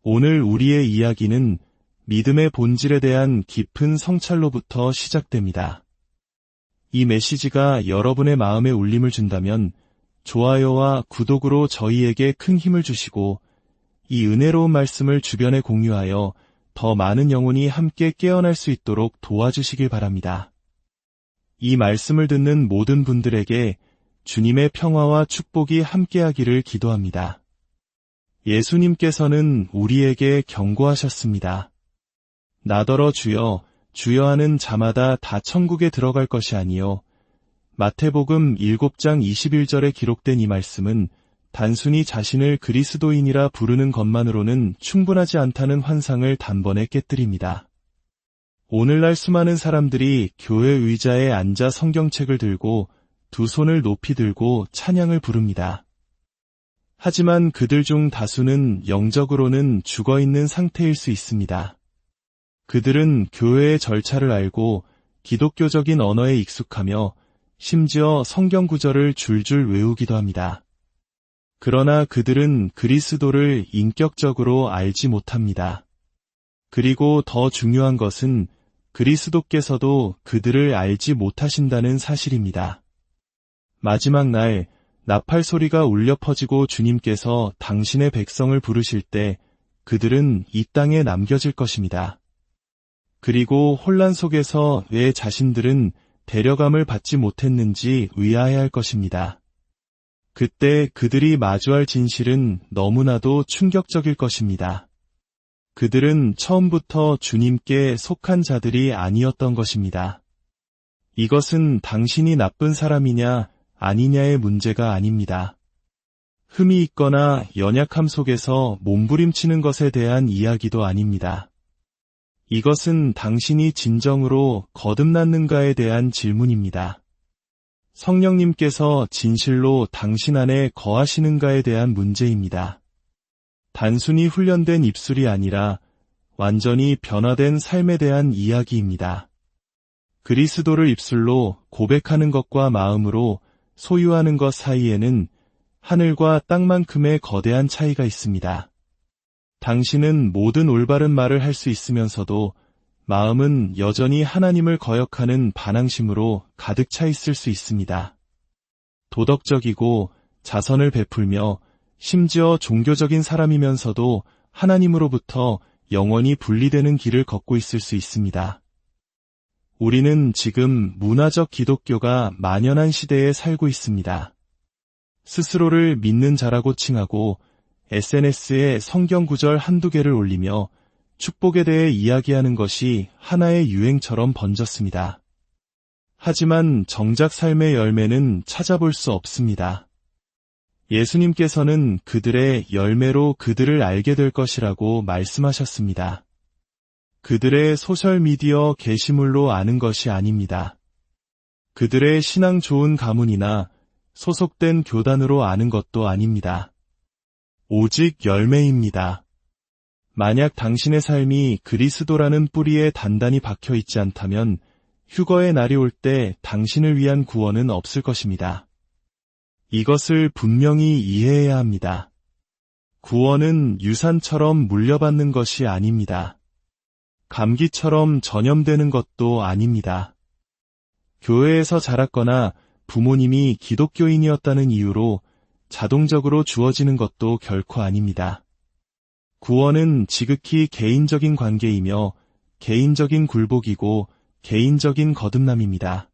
오늘 우리의 이야기는 믿음의 본질에 대한 깊은 성찰로부터 시작됩니다. 이 메시지가 여러분의 마음에 울림을 준다면 좋아요와 구독으로 저희에게 큰 힘을 주시고 이 은혜로운 말씀을 주변에 공유하여 더 많은 영혼이 함께 깨어날 수 있도록 도와주시길 바랍니다. 이 말씀을 듣는 모든 분들에게 주님의 평화와 축복이 함께하기를 기도합니다. 예수님께서는 우리에게 경고하셨습니다. 나더러 주여, 주여 하는 자마다 다 천국에 들어갈 것이 아니요. 마태복음 7장 21절에 기록된 이 말씀은 단순히 자신을 그리스도인이라 부르는 것만으로는 충분하지 않다는 환상을 단번에 깨뜨립니다. 오늘날 수많은 사람들이 교회 의자에 앉아 성경책을 들고 두 손을 높이 들고 찬양을 부릅니다. 하지만 그들 중 다수는 영적으로는 죽어있는 상태일 수 있습니다. 그들은 교회의 절차를 알고 기독교적인 언어에 익숙하며 심지어 성경 구절을 줄줄 외우기도 합니다. 그러나 그들은 그리스도를 인격적으로 알지 못합니다. 그리고 더 중요한 것은 그리스도께서도 그들을 알지 못하신다는 사실입니다. 마지막 날 나팔 소리가 울려 퍼지고 주님께서 당신의 백성을 부르실 때 그들은 이 땅에 남겨질 것입니다. 그리고 혼란 속에서 왜 자신들은 데려감을 받지 못했는지 의아해할 것입니다. 그때 그들이 마주할 진실은 너무나도 충격적일 것입니다. 그들은 처음부터 주님께 속한 자들이 아니었던 것입니다. 이것은 당신이 나쁜 사람이냐 아니냐의 문제가 아닙니다. 흠이 있거나 연약함 속에서 몸부림치는 것에 대한 이야기도 아닙니다. 이것은 당신이 진정으로 거듭났는가에 대한 질문입니다. 성령님께서 진실로 당신 안에 거하시는가에 대한 문제입니다. 단순히 훈련된 입술이 아니라 완전히 변화된 삶에 대한 이야기입니다. 그리스도를 입술로 고백하는 것과 마음으로 소유하는 것 사이에는 하늘과 땅만큼의 거대한 차이가 있습니다. 당신은 모든 올바른 말을 할 수 있으면서도 마음은 여전히 하나님을 거역하는 반항심으로 가득 차 있을 수 있습니다. 도덕적이고 자선을 베풀며 심지어 종교적인 사람이면서도 하나님으로부터 영원히 분리되는 길을 걷고 있을 수 있습니다. 우리는 지금 문화적 기독교가 만연한 시대에 살고 있습니다. 스스로를 믿는 자라고 칭하고 SNS에 성경 구절 한두 개를 올리며 축복에 대해 이야기하는 것이 하나의 유행처럼 번졌습니다. 하지만 정작 삶의 열매는 찾아볼 수 없습니다. 예수님께서는 그들의 열매로 그들을 알게 될 것이라고 말씀하셨습니다. 그들의 소셜미디어 게시물로 아는 것이 아닙니다. 그들의 신앙 좋은 가문이나 소속된 교단으로 아는 것도 아닙니다. 오직 열매입니다. 만약 당신의 삶이 그리스도라는 뿌리에 단단히 박혀 있지 않다면 휴거의 날이 올 때 당신을 위한 구원은 없을 것입니다. 이것을 분명히 이해해야 합니다. 구원은 유산처럼 물려받는 것이 아닙니다. 감기처럼 전염되는 것도 아닙니다. 교회에서 자랐거나 부모님이 기독교인이었다는 이유로 자동적으로 주어지는 것도 결코 아닙니다. 구원은 지극히 개인적인 관계이며 개인적인 굴복이고 개인적인 거듭남입니다.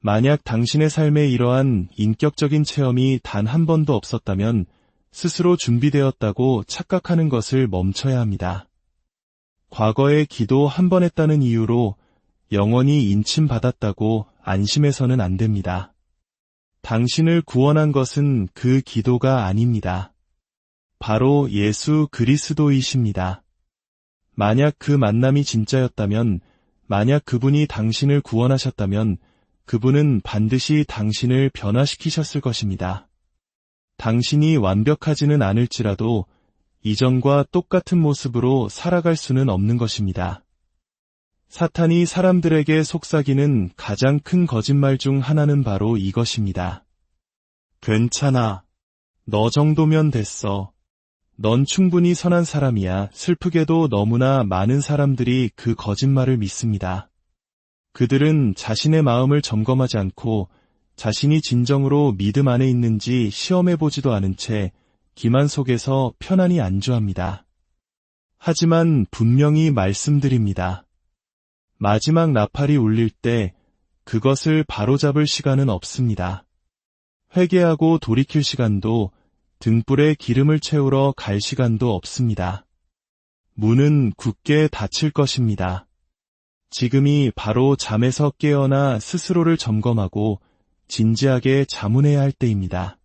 만약 당신의 삶에 이러한 인격적인 체험이 단 한 번도 없었다면 스스로 준비되었다고 착각하는 것을 멈춰야 합니다. 과거에 기도 한 번 했다는 이유로 영원히 인침받았다고 안심해서는 안 됩니다. 당신을 구원한 것은 그 기도가 아닙니다. 바로 예수 그리스도이십니다. 만약 그 만남이 진짜였다면, 만약 그분이 당신을 구원하셨다면 그분은 반드시 당신을 변화시키셨을 것입니다. 당신이 완벽하지는 않을지라도 이전과 똑같은 모습으로 살아갈 수는 없는 것입니다. 사탄이 사람들에게 속삭이는 가장 큰 거짓말 중 하나는 바로 이것입니다. 괜찮아. 너 정도면 됐어. 넌 충분히 선한 사람이야. 슬프게도 너무나 많은 사람들이 그 거짓말을 믿습니다. 그들은 자신의 마음을 점검하지 않고 자신이 진정으로 믿음 안에 있는지 시험해보지도 않은 채 기만 속에서 편안히 안주합니다. 하지만 분명히 말씀드립니다. 마지막 나팔이 울릴 때 그것을 바로잡을 시간은 없습니다. 회개하고 돌이킬 시간도 등불에 기름을 채우러 갈 시간도 없습니다. 문은 굳게 닫힐 것입니다. 지금이 바로 잠에서 깨어나 스스로를 점검하고 진지하게 자문해야 할 때입니다.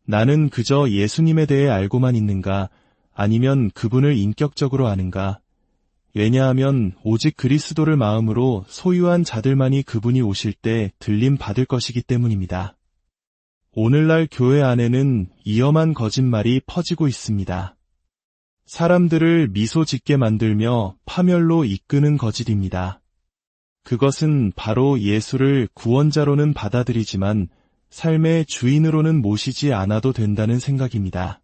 나는 그저 예수님에 대해 알고만 있는가, 아니면 그분을 인격적으로 아는가? 왜냐하면 오직 그리스도를 마음으로 소유한 자들만이 그분이 오실 때 들림 받을 것이기 때문입니다. 오늘날 교회 안에는 위험한 거짓말이 퍼지고 있습니다. 사람들을 미소 짓게 만들며 파멸로 이끄는 거짓입니다. 그것은 바로 예수를 구원자로는 받아들이지만 삶의 주인으로는 모시지 않아도 된다는 생각입니다.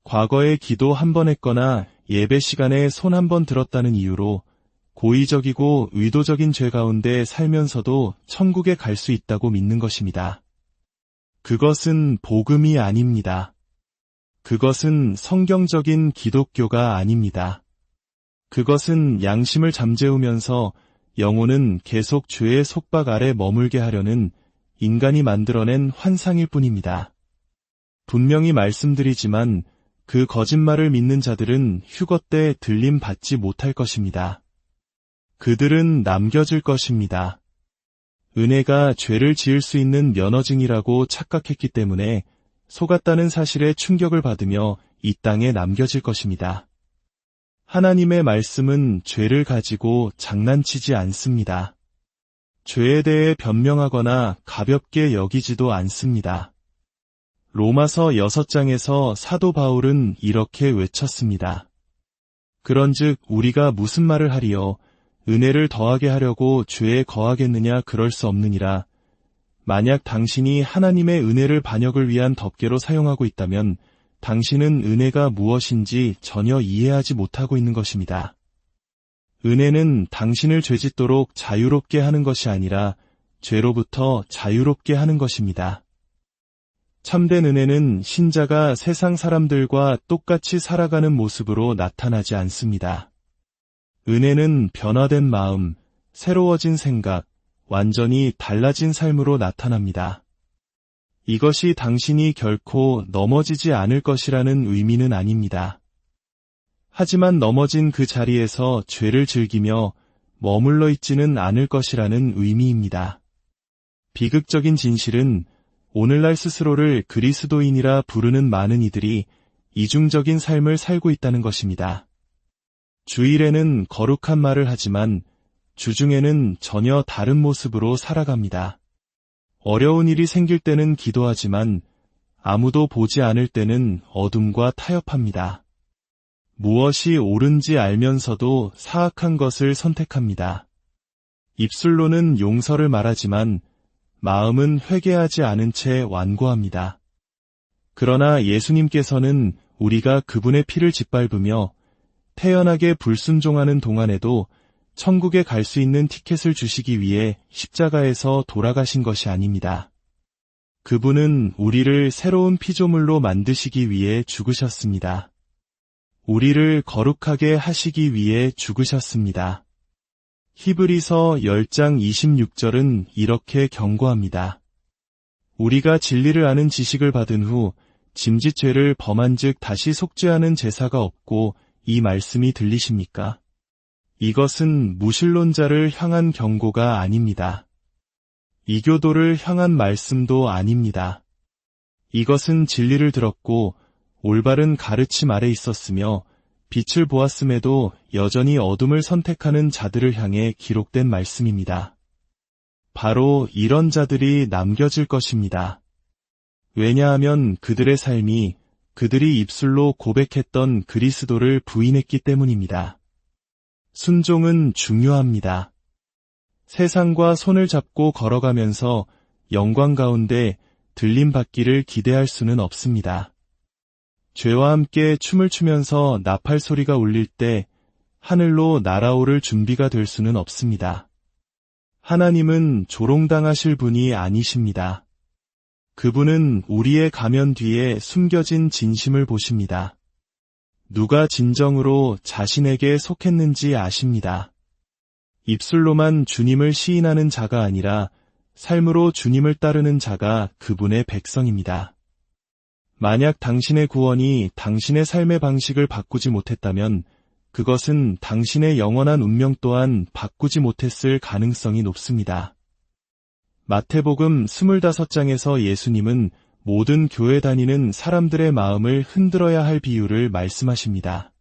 과거에 기도 한 번 했거나 예배 시간에 손 한 번 들었다는 이유로 고의적이고 의도적인 죄 가운데 살면서도 천국에 갈 수 있다고 믿는 것입니다. 그것은 복음이 아닙니다. 그것은 성경적인 기독교가 아닙니다. 그것은 양심을 잠재우면서 영혼은 계속 죄의 속박 아래 머물게 하려는 인간이 만들어낸 환상일 뿐입니다. 분명히 말씀드리지만 그 거짓말을 믿는 자들은 휴거 때 들림 받지 못할 것입니다. 그들은 남겨질 것입니다. 은혜가 죄를 지을 수 있는 면허증이라고 착각했기 때문에 속았다는 사실에 충격을 받으며 이 땅에 남겨질 것입니다. 하나님의 말씀은 죄를 가지고 장난치지 않습니다. 죄에 대해 변명하거나 가볍게 여기지도 않습니다. 로마서 6장에서 사도 바울은 이렇게 외쳤습니다. 그런즉 우리가 무슨 말을 하리요? 은혜를 더하게 하려고 죄에 거하겠느냐? 그럴 수 없느니라. 만약 당신이 하나님의 은혜를 반역을 위한 덮개로 사용하고 있다면 당신은 은혜가 무엇인지 전혀 이해하지 못하고 있는 것입니다. 은혜는 당신을 죄짓도록 자유롭게 하는 것이 아니라 죄로부터 자유롭게 하는 것입니다. 참된 은혜는 신자가 세상 사람들과 똑같이 살아가는 모습으로 나타나지 않습니다. 은혜는 변화된 마음, 새로워진 생각, 완전히 달라진 삶으로 나타납니다. 이것이 당신이 결코 넘어지지 않을 것이라는 의미는 아닙니다. 하지만 넘어진 그 자리에서 죄를 즐기며 머물러 있지는 않을 것이라는 의미입니다. 비극적인 진실은 오늘날 스스로를 그리스도인이라 부르는 많은 이들이 이중적인 삶을 살고 있다는 것입니다. 주일에는 거룩한 말을 하지만 주중에는 전혀 다른 모습으로 살아갑니다. 어려운 일이 생길 때는 기도하지만 아무도 보지 않을 때는 어둠과 타협합니다. 무엇이 옳은지 알면서도 사악한 것을 선택합니다. 입술로는 용서를 말하지만 마음은 회개하지 않은 채 완고합니다. 그러나 예수님께서는 우리가 그분의 피를 짓밟으며 태연하게 불순종하는 동안에도 천국에 갈 수 있는 티켓을 주시기 위해 십자가에서 돌아가신 것이 아닙니다. 그분은 우리를 새로운 피조물로 만드시기 위해 죽으셨습니다. 우리를 거룩하게 하시기 위해 죽으셨습니다. 히브리서 10장 26절은 이렇게 경고합니다. 우리가 진리를 아는 지식을 받은 후 짐짓죄를 범한즉 다시 속죄하는 제사가 없고 이 말씀이 들리십니까? 이것은 무신론자를 향한 경고가 아닙니다. 이교도를 향한 말씀도 아닙니다. 이것은 진리를 들었고 올바른 가르침 아래 있었으며 빛을 보았음에도 여전히 어둠을 선택하는 자들을 향해 기록된 말씀입니다. 바로 이런 자들이 남겨질 것입니다. 왜냐하면 그들의 삶이 그들이 입술로 고백했던 그리스도를 부인했기 때문입니다. 순종은 중요합니다. 세상과 손을 잡고 걸어가면서 영광 가운데 들림 받기를 기대할 수는 없습니다. 죄와 함께 춤을 추면서 나팔 소리가 울릴 때 하늘로 날아오를 준비가 될 수는 없습니다. 하나님은 조롱당하실 분이 아니십니다. 그분은 우리의 가면 뒤에 숨겨진 진심을 보십니다. 누가 진정으로 자신에게 속했는지 아십니다. 입술로만 주님을 시인하는 자가 아니라 삶으로 주님을 따르는 자가 그분의 백성입니다. 만약 당신의 구원이 당신의 삶의 방식을 바꾸지 못했다면 그것은 당신의 영원한 운명 또한 바꾸지 못했을 가능성이 높습니다. 마태복음 25장에서 예수님은 모든 교회 다니는 사람들의 마음을 흔들어야 할 비유를 말씀하십니다.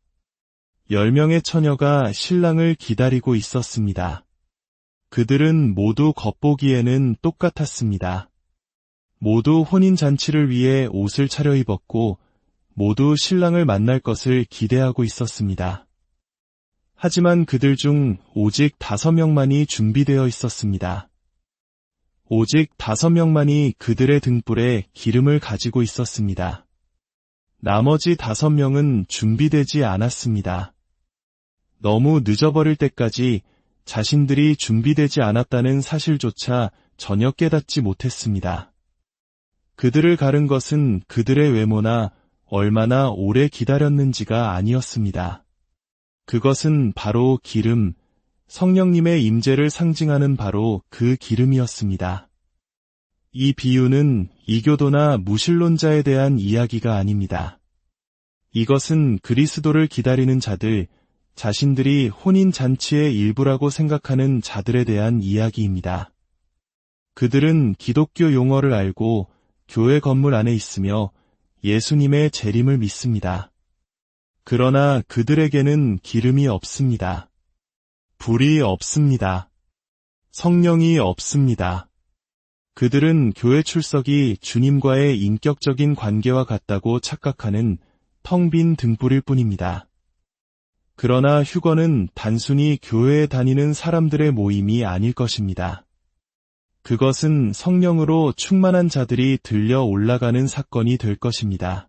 10명의 처녀가 신랑을 기다리고 있었습니다. 그들은 모두 겉보기에는 똑같았습니다. 모두 혼인잔치를 위해 옷을 차려입었고 모두 신랑을 만날 것을 기대하고 있었습니다. 하지만 그들 중 오직 5명만이 준비되어 있었습니다. 오직 5명만이 그들의 등불에 기름을 가지고 있었습니다. 나머지 5명은 준비되지 않았습니다. 너무 늦어버릴 때까지 자신들이 준비되지 않았다는 사실조차 전혀 깨닫지 못했습니다. 그들을 가른 것은 그들의 외모나 얼마나 오래 기다렸는지가 아니었습니다. 그것은 바로 기름, 성령님의 임재를 상징하는 바로 그 기름이었습니다. 이 비유는 이교도나 무신론자에 대한 이야기가 아닙니다. 이것은 그리스도를 기다리는 자들, 자신들이 혼인잔치의 일부라고 생각하는 자들에 대한 이야기입니다. 그들은 기독교 용어를 알고 교회 건물 안에 있으며 예수님의 재림을 믿습니다. 그러나 그들에게는 기름이 없습니다. 불이 없습니다. 성령이 없습니다. 그들은 교회 출석이 주님과의 인격적인 관계와 같다고 착각하는 텅 빈 등불일 뿐입니다. 그러나 휴거는 단순히 교회에 다니는 사람들의 모임이 아닐 것입니다. 그것은 성령으로 충만한 자들이 들려 올라가는 사건이 될 것입니다.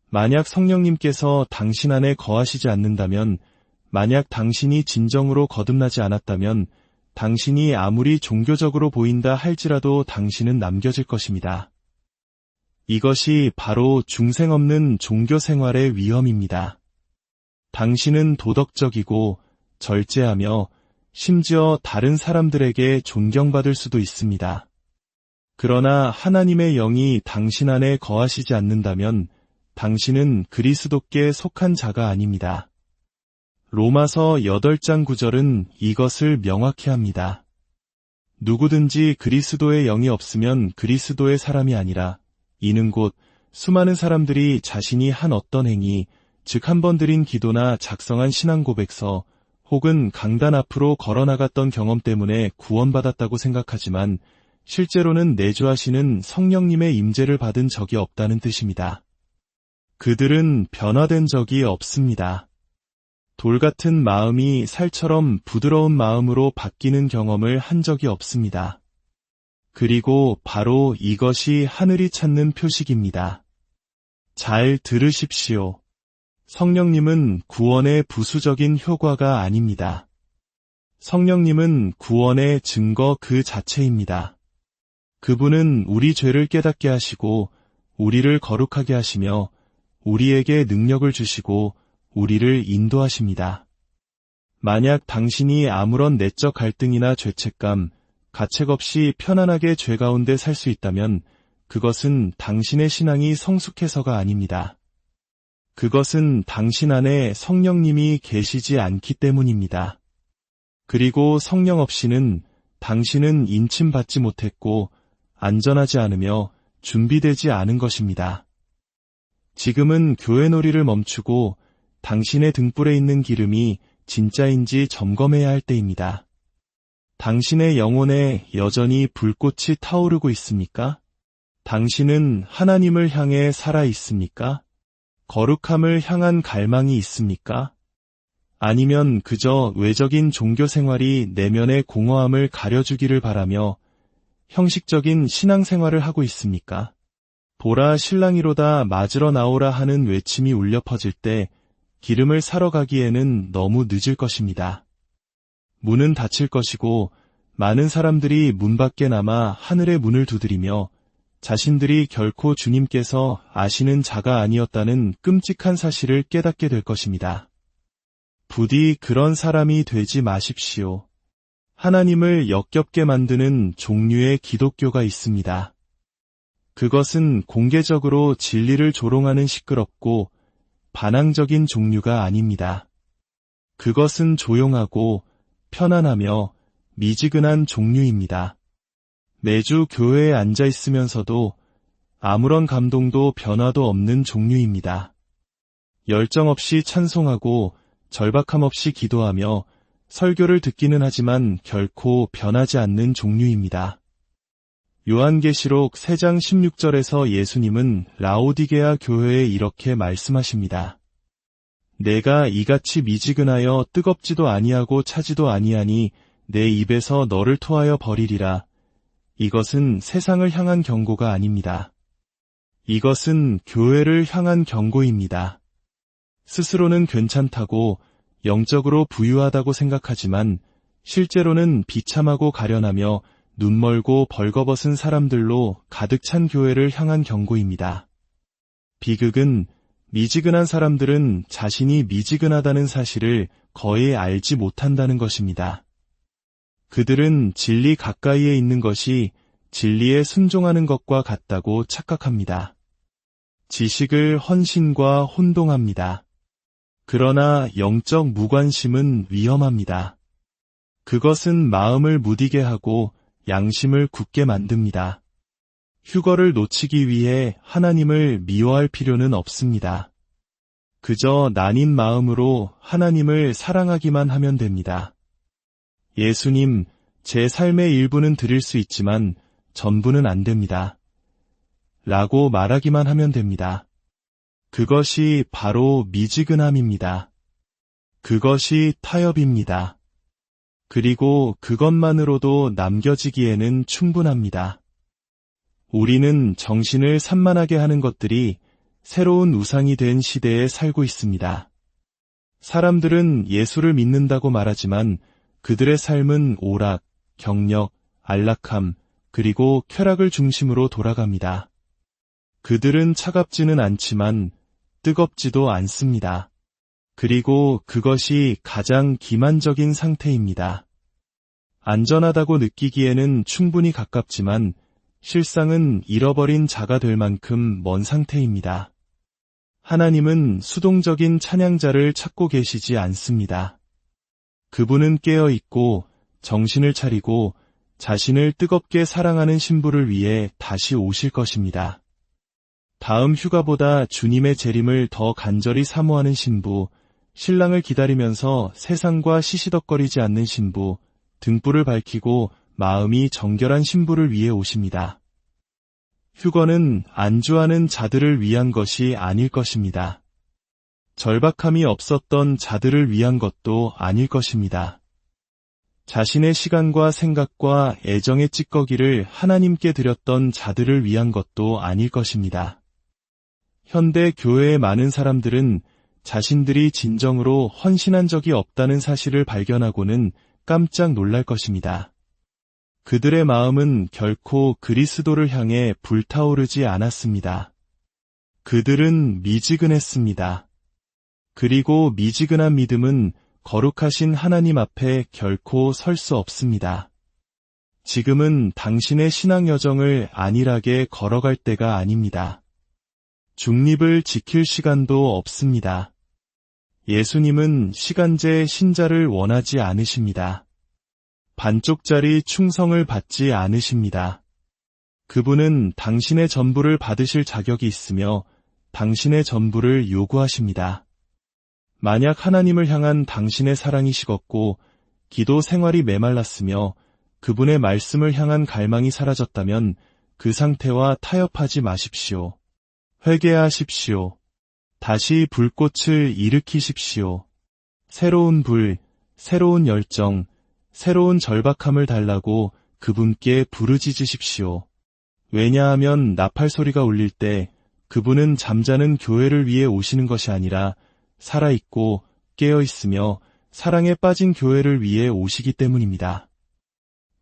만약 성령님께서 당신 안에 거하시지 않는다면, 만약 당신이 진정으로 거듭나지 않았다면 당신이 아무리 종교적으로 보인다 할지라도 당신은 남겨질 것입니다. 이것이 바로 중생 없는 종교 생활의 위험입니다. 당신은 도덕적이고 절제하며 심지어 다른 사람들에게 존경받을 수도 있습니다. 그러나 하나님의 영이 당신 안에 거하시지 않는다면 당신은 그리스도께 속한 자가 아닙니다. 로마서 8장 9절은 이것을 명확히 합니다. 누구든지 그리스도의 영이 없으면 그리스도의 사람이 아니라 이는 곧 수많은 사람들이 자신이 한 어떤 행위, 즉 한 번 드린 기도나 작성한 신앙 고백서 혹은 강단 앞으로 걸어나갔던 경험 때문에 구원받았다고 생각하지만 실제로는 내주하시는 성령님의 임재를 받은 적이 없다는 뜻입니다. 그들은 변화된 적이 없습니다. 돌 같은 마음이 살처럼 부드러운 마음으로 바뀌는 경험을 한 적이 없습니다. 그리고 바로 이것이 하늘이 찾는 표식입니다. 잘 들으십시오. 성령님은 구원의 부수적인 효과가 아닙니다. 성령님은 구원의 증거 그 자체입니다. 그분은 우리 죄를 깨닫게 하시고 우리를 거룩하게 하시며 우리에게 능력을 주시고 우리를 인도하십니다. 만약 당신이 아무런 내적 갈등이나 죄책감, 가책 없이 편안하게 죄 가운데 살 수 있다면 그것은 당신의 신앙이 성숙해서가 아닙니다. 그것은 당신 안에 성령님이 계시지 않기 때문입니다. 그리고 성령 없이는 당신은 인침받지 못했고 안전하지 않으며 준비되지 않은 것입니다. 지금은 교회 놀이를 멈추고 당신의 등불에 있는 기름이 진짜인지 점검해야 할 때입니다. 당신의 영혼에 여전히 불꽃이 타오르고 있습니까? 당신은 하나님을 향해 살아 있습니까? 거룩함을 향한 갈망이 있습니까? 아니면 그저 외적인 종교 생활이 내면의 공허함을 가려주기를 바라며 형식적인 신앙생활을 하고 있습니까? 보라 신랑이로다 맞으러 나오라 하는 외침이 울려 퍼질 때 기름을 사러 가기에는 너무 늦을 것입니다. 문은 닫힐 것이고 많은 사람들이 문 밖에 남아 하늘의 문을 두드리며 자신들이 결코 주님께서 아시는 자가 아니었다는 끔찍한 사실을 깨닫게 될 것입니다. 부디 그런 사람이 되지 마십시오. 하나님을 역겹게 만드는 종류의 기독교가 있습니다. 그것은 공개적으로 진리를 조롱하는 시끄럽고 반항적인 종류가 아닙니다. 그것은 조용하고 편안하며 미지근한 종류입니다. 매주 교회에 앉아 있으면서도 아무런 감동도 변화도 없는 종류입니다. 열정 없이 찬송하고 절박함 없이 기도하며 설교를 듣기는 하지만 결코 변하지 않는 종류입니다. 요한계시록 3장 16절에서 예수님은 라오디게아 교회에 이렇게 말씀하십니다. 내가 이같이 미지근하여 뜨겁지도 아니하고 차지도 아니하니 내 입에서 너를 토하여 버리리라. 이것은 세상을 향한 경고가 아닙니다. 이것은 교회를 향한 경고입니다. 스스로는 괜찮다고 영적으로 부유하다고 생각하지만 실제로는 비참하고 가련하며 눈멀고 벌거벗은 사람들로 가득 찬 교회를 향한 경고입니다. 비극은 미지근한 사람들은 자신이 미지근하다는 사실을 거의 알지 못한다는 것입니다. 그들은 진리 가까이에 있는 것이 진리에 순종하는 것과 같다고 착각합니다. 지식을 헌신과 혼동합니다. 그러나 영적 무관심은 위험합니다. 그것은 마음을 무디게 하고 양심을 굳게 만듭니다. 휴거를 놓치기 위해 하나님을 미워할 필요는 없습니다. 그저 난인 마음으로 하나님을 사랑하기만 하면 됩니다. 예수님, 제 삶의 일부는 드릴 수 있지만 전부는 안 됩니다. 라고 말하기만 하면 됩니다. 그것이 바로 미지근함입니다. 그것이 타협입니다. 그리고 그것만으로도 남겨지기에는 충분합니다. 우리는 정신을 산만하게 하는 것들이 새로운 우상이 된 시대에 살고 있습니다. 사람들은 예수를 믿는다고 말하지만 그들의 삶은 오락, 경력, 안락함, 그리고 쾌락을 중심으로 돌아갑니다. 그들은 차갑지는 않지만 뜨겁지도 않습니다. 그리고 그것이 가장 기만적인 상태입니다. 안전하다고 느끼기에는 충분히 가깝지만 실상은 잃어버린 자가 될 만큼 먼 상태입니다. 하나님은 수동적인 찬양자를 찾고 계시지 않습니다. 그분은 깨어있고 정신을 차리고 자신을 뜨겁게 사랑하는 신부를 위해 다시 오실 것입니다. 다음 휴가보다 주님의 재림을 더 간절히 사모하는 신부, 신랑을 기다리면서 세상과 시시덕거리지 않는 신부, 등불을 밝히고 마음이 정결한 신부를 위해 오십니다. 휴거는 안주하는 자들을 위한 것이 아닐 것입니다. 절박함이 없었던 자들을 위한 것도 아닐 것입니다. 자신의 시간과 생각과 애정의 찌꺼기를 하나님께 드렸던 자들을 위한 것도 아닐 것입니다. 현대 교회의 많은 사람들은 자신들이 진정으로 헌신한 적이 없다는 사실을 발견하고는 깜짝 놀랄 것입니다. 그들의 마음은 결코 그리스도를 향해 불타오르지 않았습니다. 그들은 미지근했습니다. 그리고 미지근한 믿음은 거룩하신 하나님 앞에 결코 설 수 없습니다. 지금은 당신의 신앙 여정을 안일하게 걸어갈 때가 아닙니다. 중립을 지킬 시간도 없습니다. 예수님은 시간제 신자를 원하지 않으십니다. 반쪽짜리 충성을 받지 않으십니다. 그분은 당신의 전부를 받으실 자격이 있으며 당신의 전부를 요구하십니다. 만약 하나님을 향한 당신의 사랑이 식었고 기도 생활이 메말랐으며 그분의 말씀을 향한 갈망이 사라졌다면 그 상태와 타협하지 마십시오. 회개하십시오. 다시 불꽃을 일으키십시오. 새로운 불, 새로운 열정, 새로운 절박함을 달라고 그분께 부르짖으십시오. 왜냐하면 나팔 소리가 울릴 때 그분은 잠자는 교회를 위해 오시는 것이 아니라 살아있고 깨어있으며 사랑에 빠진 교회를 위해 오시기 때문입니다.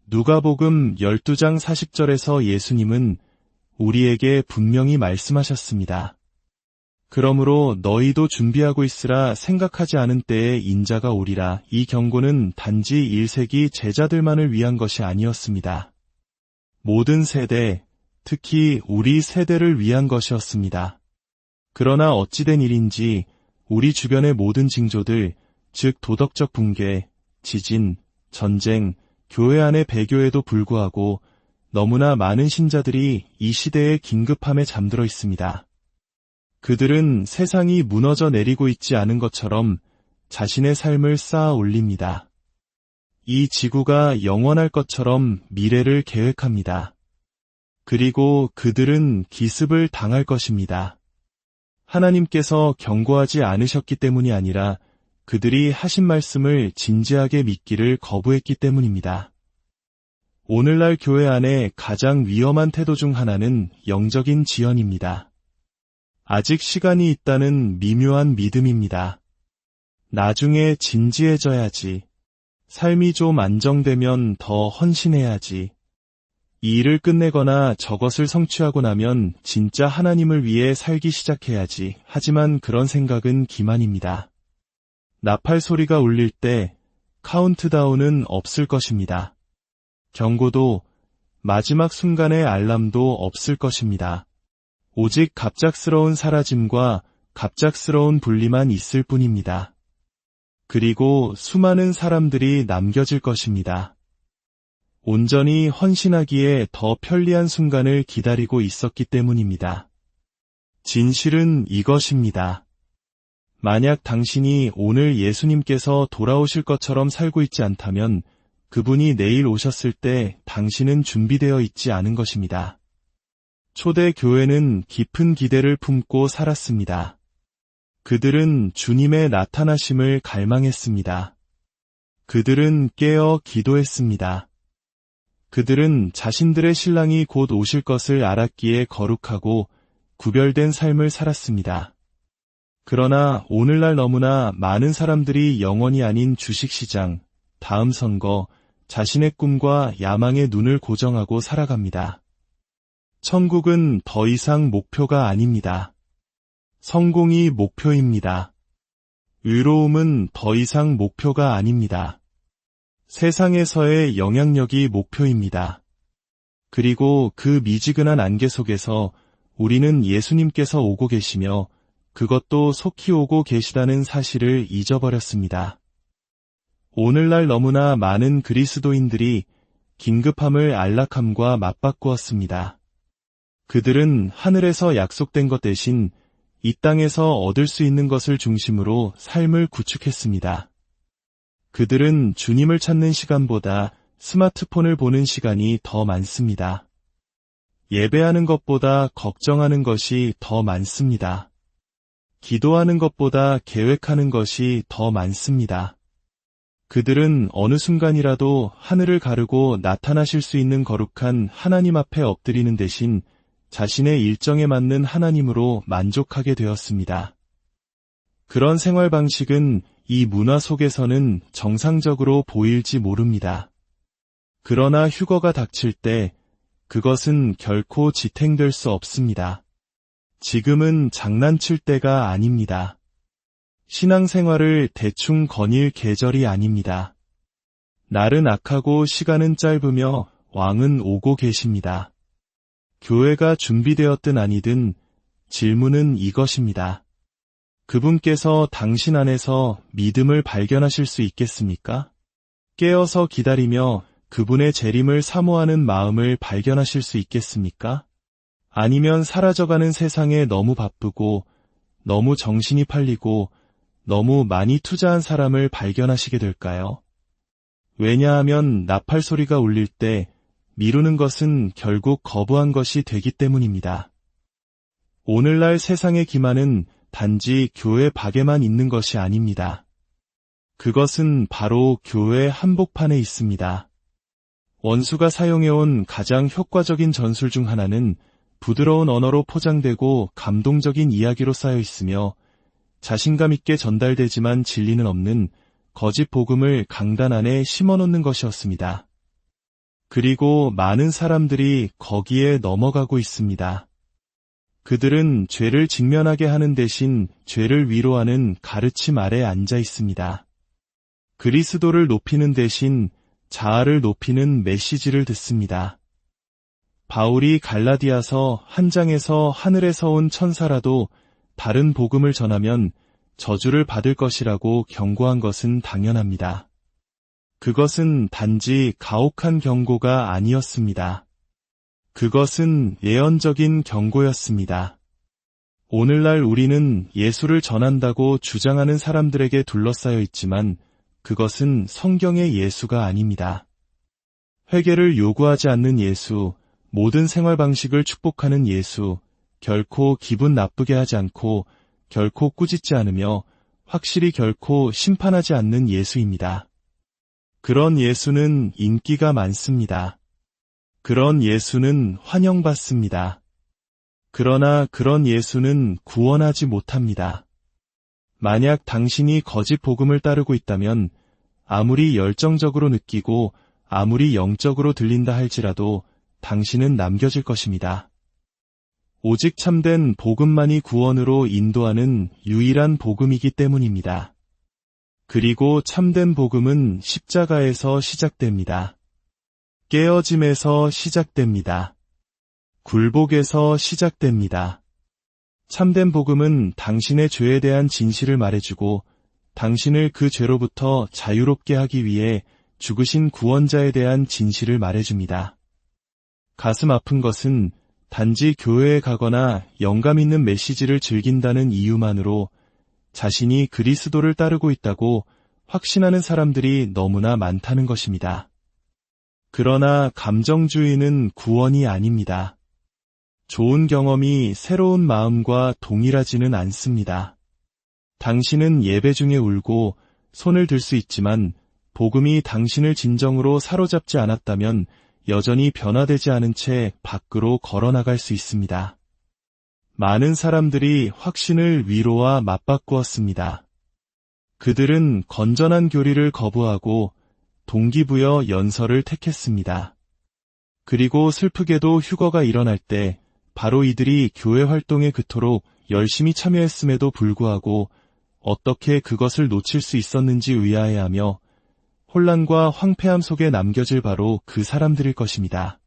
누가복음 12장 40절에서 예수님은 우리에게 분명히 말씀하셨습니다. 그러므로 너희도 준비하고 있으라. 생각하지 않은 때에 인자가 오리라. 이 경고는 단지 1세기 제자들만을 위한 것이 아니었습니다. 모든 세대, 특히 우리 세대를 위한 것이었습니다. 그러나 어찌된 일인지 우리 주변의 모든 징조들, 즉 도덕적 붕괴, 지진, 전쟁, 교회 안의 배교에도 불구하고 너무나 많은 신자들이 이 시대의 긴급함에 잠들어 있습니다. 그들은 세상이 무너져 내리고 있지 않은 것처럼 자신의 삶을 쌓아 올립니다. 이 지구가 영원할 것처럼 미래를 계획합니다. 그리고 그들은 기습을 당할 것입니다. 하나님께서 경고하지 않으셨기 때문이 아니라 그들이 하신 말씀을 진지하게 믿기를 거부했기 때문입니다. 오늘날 교회 안에 가장 위험한 태도 중 하나는 영적인 지연입니다. 아직 시간이 있다는 미묘한 믿음입니다. 나중에 진지해져야지. 삶이 좀 안정되면 더 헌신해야지. 이 일을 끝내거나 저것을 성취하고 나면 진짜 하나님을 위해 살기 시작해야지. 하지만 그런 생각은 기만입니다. 나팔 소리가 울릴 때 카운트다운은 없을 것입니다. 경고도 마지막 순간의 알람도 없을 것입니다. 오직 갑작스러운 사라짐과 갑작스러운 분리만 있을 뿐입니다. 그리고 수많은 사람들이 남겨질 것입니다. 온전히 헌신하기에 더 편리한 순간을 기다리고 있었기 때문입니다. 진실은 이것입니다. 만약 당신이 오늘 예수님께서 돌아오실 것처럼 살고 있지 않다면 그분이 내일 오셨을 때 당신은 준비되어 있지 않은 것입니다. 초대 교회는 깊은 기대를 품고 살았습니다. 그들은 주님의 나타나심을 갈망했습니다. 그들은 깨어 기도했습니다. 그들은 자신들의 신랑이 곧 오실 것을 알았기에 거룩하고 구별된 삶을 살았습니다. 그러나 오늘날 너무나 많은 사람들이 영원이 아닌 주식시장, 다음 선거, 자신의 꿈과 야망의 눈을 고정하고 살아갑니다. 천국은 더 이상 목표가 아닙니다. 성공이 목표입니다. 의로움은 더 이상 목표가 아닙니다. 세상에서의 영향력이 목표입니다. 그리고 그 미지근한 안개 속에서 우리는 예수님께서 오고 계시며 그것도 속히 오고 계시다는 사실을 잊어버렸습니다. 오늘날 너무나 많은 그리스도인들이 긴급함을 안락함과 맞바꾸었습니다. 그들은 하늘에서 약속된 것 대신 이 땅에서 얻을 수 있는 것을 중심으로 삶을 구축했습니다. 그들은 주님을 찾는 시간보다 스마트폰을 보는 시간이 더 많습니다. 예배하는 것보다 걱정하는 것이 더 많습니다. 기도하는 것보다 계획하는 것이 더 많습니다. 그들은 어느 순간이라도 하늘을 가르고 나타나실 수 있는 거룩한 하나님 앞에 엎드리는 대신 자신의 일정에 맞는 하나님으로 만족하게 되었습니다. 그런 생활 방식은 이 문화 속에서는 정상적으로 보일지 모릅니다. 그러나 휴거가 닥칠 때 그것은 결코 지탱될 수 없습니다. 지금은 장난칠 때가 아닙니다. 신앙생활을 대충 거닐 계절이 아닙니다. 날은 악하고 시간은 짧으며 왕은 오고 계십니다. 교회가 준비되었든 아니든 질문은 이것입니다. 그분께서 당신 안에서 믿음을 발견하실 수 있겠습니까? 깨어서 기다리며 그분의 재림을 사모하는 마음을 발견하실 수 있겠습니까? 아니면 사라져가는 세상에 너무 바쁘고 너무 정신이 팔리고 너무 많이 투자한 사람을 발견하시게 될까요? 왜냐하면 나팔 소리가 울릴 때 미루는 것은 결국 거부한 것이 되기 때문입니다. 오늘날 세상의 기만은 단지 교회 밖에만 있는 것이 아닙니다. 그것은 바로 교회 한복판에 있습니다. 원수가 사용해온 가장 효과적인 전술 중 하나는 부드러운 언어로 포장되고 감동적인 이야기로 쌓여 있으며 자신감 있게 전달되지만 진리는 없는 거짓 복음을 강단 안에 심어놓는 것이었습니다. 그리고 많은 사람들이 거기에 넘어가고 있습니다. 그들은 죄를 직면하게 하는 대신 죄를 위로하는 가르침 아래 앉아 있습니다. 그리스도를 높이는 대신 자아를 높이는 메시지를 듣습니다. 바울이 갈라디아서 한 장에서 하늘에서 온 천사라도 다른 복음을 전하면 저주를 받을 것이라고 경고한 것은 당연합니다. 그것은 단지 가혹한 경고가 아니었습니다. 그것은 예언적인 경고였습니다. 오늘날 우리는 예수를 전한다고 주장하는 사람들에게 둘러싸여 있지만 그것은 성경의 예수가 아닙니다. 회개를 요구하지 않는 예수, 모든 생활 방식을 축복하는 예수, 결코 기분 나쁘게 하지 않고 결코 꾸짖지 않으며 확실히 결코 심판하지 않는 예수입니다. 그런 예수는 인기가 많습니다. 그런 예수는 환영받습니다. 그러나 그런 예수는 구원하지 못합니다. 만약 당신이 거짓 복음을 따르고 있다면 아무리 열정적으로 느끼고 아무리 영적으로 들린다 할지라도 당신은 남겨질 것입니다. 오직 참된 복음만이 구원으로 인도하는 유일한 복음이기 때문입니다. 그리고 참된 복음은 십자가에서 시작됩니다. 깨어짐에서 시작됩니다. 굴복에서 시작됩니다. 참된 복음은 당신의 죄에 대한 진실을 말해주고 당신을 그 죄로부터 자유롭게 하기 위해 죽으신 구원자에 대한 진실을 말해줍니다. 가슴 아픈 것은 단지 교회에 가거나 영감 있는 메시지를 즐긴다는 이유만으로 자신이 그리스도를 따르고 있다고 확신하는 사람들이 너무나 많다는 것입니다. 그러나 감정주의는 구원이 아닙니다. 좋은 경험이 새로운 마음과 동일하지는 않습니다. 당신은 예배 중에 울고 손을 들 수 있지만 복음이 당신을 진정으로 사로잡지 않았다면 여전히 변화되지 않은 채 밖으로 걸어나갈 수 있습니다. 많은 사람들이 확신을 위로와 맞바꾸었습니다. 그들은 건전한 교리를 거부하고 동기부여 연설을 택했습니다. 그리고 슬프게도 휴거가 일어날 때 바로 이들이 교회 활동에 그토록 열심히 참여했음에도 불구하고 어떻게 그것을 놓칠 수 있었는지 의아해하며 혼란과 황폐함 속에 남겨질 바로 그 사람들일 것입니다.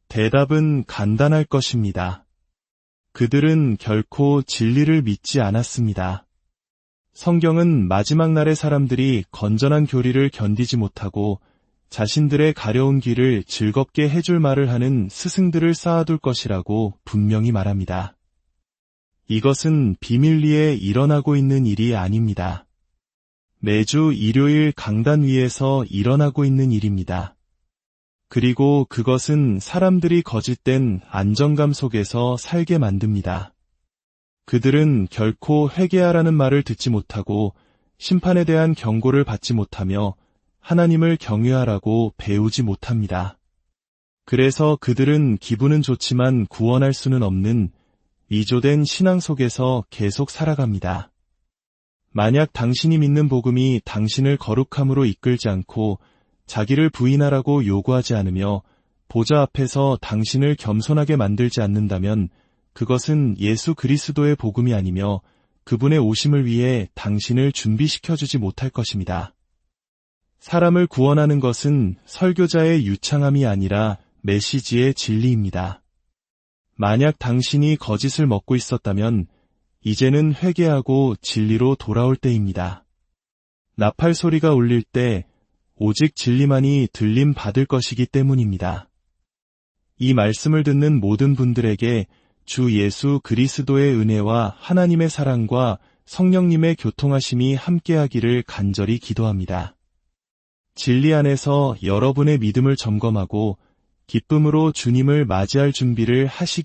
대답은 간단할 것입니다. 그들은 결코 진리를 믿지 않았습니다. 성경은 마지막 날의 사람들이 건전한 교리를 견디지 못하고 자신들의 가려운 길을 즐겁게 해줄 말을 하는 스승들을 쌓아둘 것이라고 분명히 말합니다. 이것은 비밀리에 일어나고 있는 일이 아닙니다. 매주 일요일 강단 위에서 일어나고 있는 일입니다. 그리고 그것은 사람들이 거짓된 안정감 속에서 살게 만듭니다. 그들은 결코 회개하라는 말을 듣지 못하고 심판에 대한 경고를 받지 못하며 하나님을 경외하라고 배우지 못합니다. 그래서 그들은 기분은 좋지만 구원할 수는 없는 위조된 신앙 속에서 계속 살아갑니다. 만약 당신이 믿는 복음이 당신을 거룩함으로 이끌지 않고 자기를 부인하라고 요구하지 않으며 보좌 앞에서 당신을 겸손하게 만들지 않는다면 그것은 예수 그리스도의 복음이 아니며 그분의 오심을 위해 당신을 준비시켜주지 못할 것입니다. 사람을 구원하는 것은 설교자의 유창함이 아니라 메시지의 진리입니다. 만약 당신이 거짓을 먹고 있었다면 이제는 회개하고 진리로 돌아올 때입니다. 나팔 소리가 울릴 때 오직 진리만이 들림 받을 것이기 때문입니다. 이 말씀을 듣는 모든 분들에게 주 예수 그리스도의 은혜와 하나님의 사랑과 성령님의 교통하심이 함께하기를 간절히 기도합니다. 진리 안에서 여러분의 믿음을 점검하고 기쁨으로 주님을 맞이할 준비를 하시기